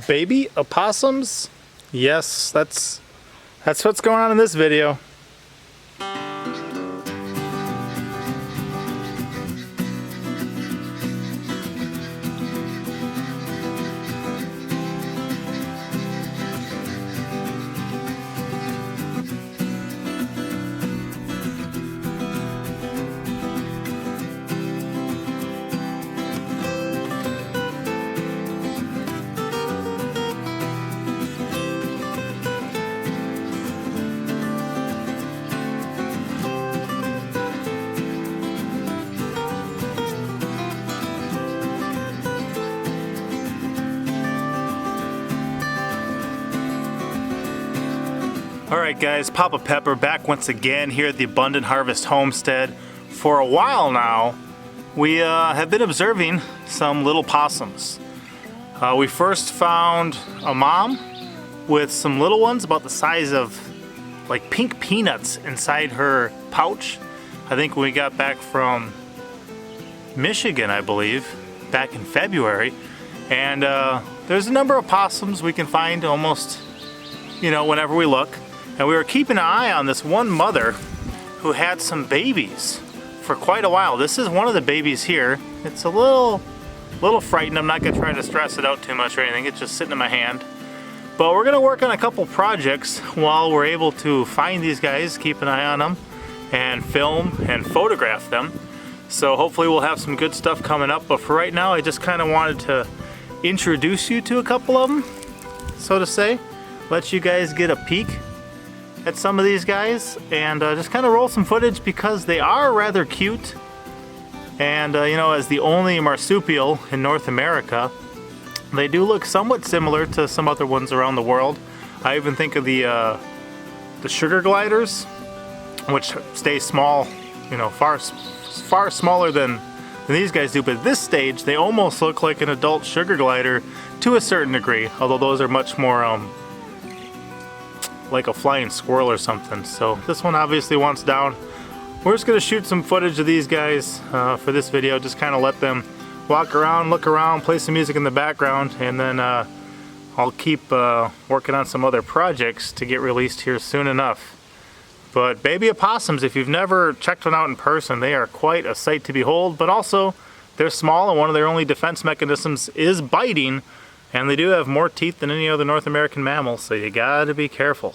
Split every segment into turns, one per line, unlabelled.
Baby opossums? Yes, that's what's going on in this video. Alright guys, Papa Pepper back once again here at the Abundant Harvest Homestead. For a while now, we have been observing some little possums. We first found a mom with some little ones about the size of like pink peanuts inside her pouch. I think when we got back from Michigan, I believe, back in February. And there's a number of possums we can find almost, whenever we look. And we were keeping an eye on this one mother who had some babies for quite a while. This is one of the babies here. It's a little frightened. I'm not gonna try to stress it out too much or anything. It's just sitting in my hand. But we're gonna work on a couple projects while we're able to find these guys, keep an eye on them, and film and photograph them. So hopefully we'll have some good stuff coming up. But for right now, I just kind of wanted to introduce you to a couple of them, so to say. Let you guys get a peek at some of these guys and just kind of roll some footage because they are rather cute. And as the only marsupial in North America, they do look somewhat similar to some other ones around the world. I even think of the sugar gliders, which stay small, far smaller than these guys do. But at this stage, they almost look like an adult sugar glider to a certain degree, although those are much more like a flying squirrel or something. So this one obviously wants down. We're just gonna shoot some footage of these guys for this video, just kind of let them walk around, look around, play some music in the background, and then I'll keep working on some other projects to get released here soon enough. But baby opossums, if you've never checked one out in person, they are quite a sight to behold, but also they're small and one of their only defense mechanisms is biting. And they do have more teeth than any other North American mammal, so you gotta be careful.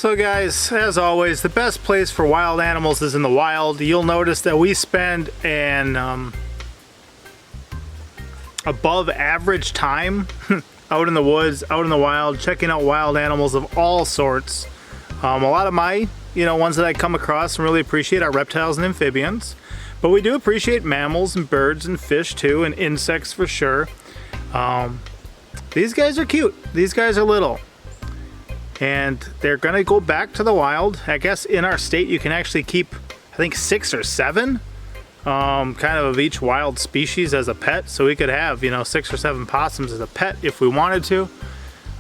So guys, as always, the best place for wild animals is in the wild. You'll notice that we spend an above average time out in the woods, out in the wild, checking out wild animals of all sorts. A lot of my, ones that I come across and really appreciate are reptiles and amphibians. But we do appreciate mammals and birds and fish too, and insects for sure. These guys are cute. These guys are little. And they're gonna go back to the wild. I guess in our state you can actually keep, I think 6 or 7 kind of each wild species as a pet. So we could have, 6 or 7 possums as a pet if we wanted to.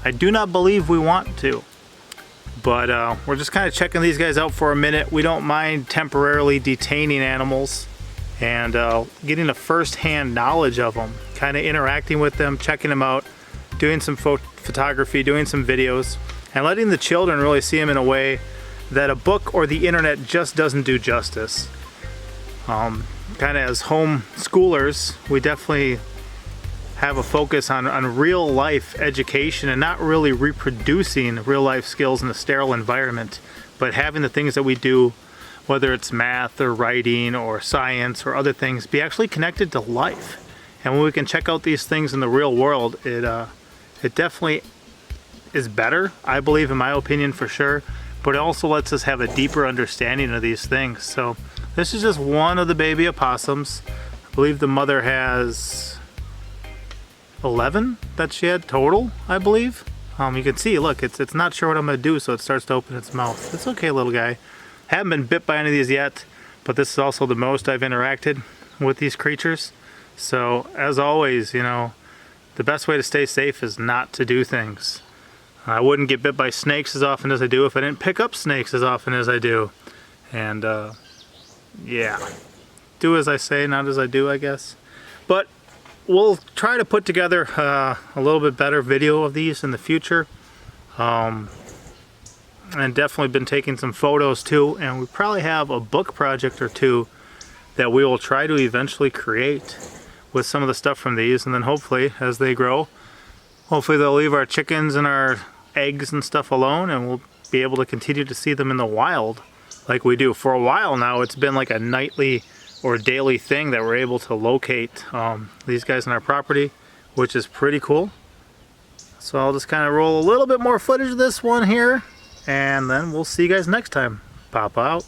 I do not believe we want to. But we're just kind of checking these guys out for a minute. We don't mind temporarily detaining animals and getting a first-hand knowledge of them, kind of interacting with them, checking them out, doing some photography, doing some videos, and letting the children really see them in a way that a book or the internet just doesn't do justice. Kind of as home schoolers, we definitely have a focus on real life education and not really reproducing real life skills in a sterile environment, but having the things that we do, whether it's math or writing or science or other things, be actually connected to life. And when we can check out these things in the real world, it definitely is better, I believe, in my opinion, for sure, but it also lets us have a deeper understanding of these things. So this is just one of the baby opossums. I believe the mother has 11 that she had total, I believe. You can see, look, it's not sure what I'm gonna do, so it starts to open its mouth. It's okay, little guy. Haven't been bit by any of these yet, but this is also the most I've interacted with these creatures. So as always, the best way to stay safe is not to do things. I wouldn't get bit by snakes as often as I do if I didn't pick up snakes as often as I do. And yeah, do as I say, not as I do, I guess. But we'll try to put together a little bit better video of these in the future. And definitely been taking some photos too, and we probably have a book project or two that we will try to eventually create with some of the stuff from these, and then hopefully as they grow, hopefully they'll leave our chickens and our eggs and stuff alone, and we'll be able to continue to see them in the wild like we do. For a while now, it's been like a nightly or daily thing that we're able to locate these guys on our property, which is pretty cool. So I'll just kind of roll a little bit more footage of this one here, and then we'll see you guys next time. Pop out.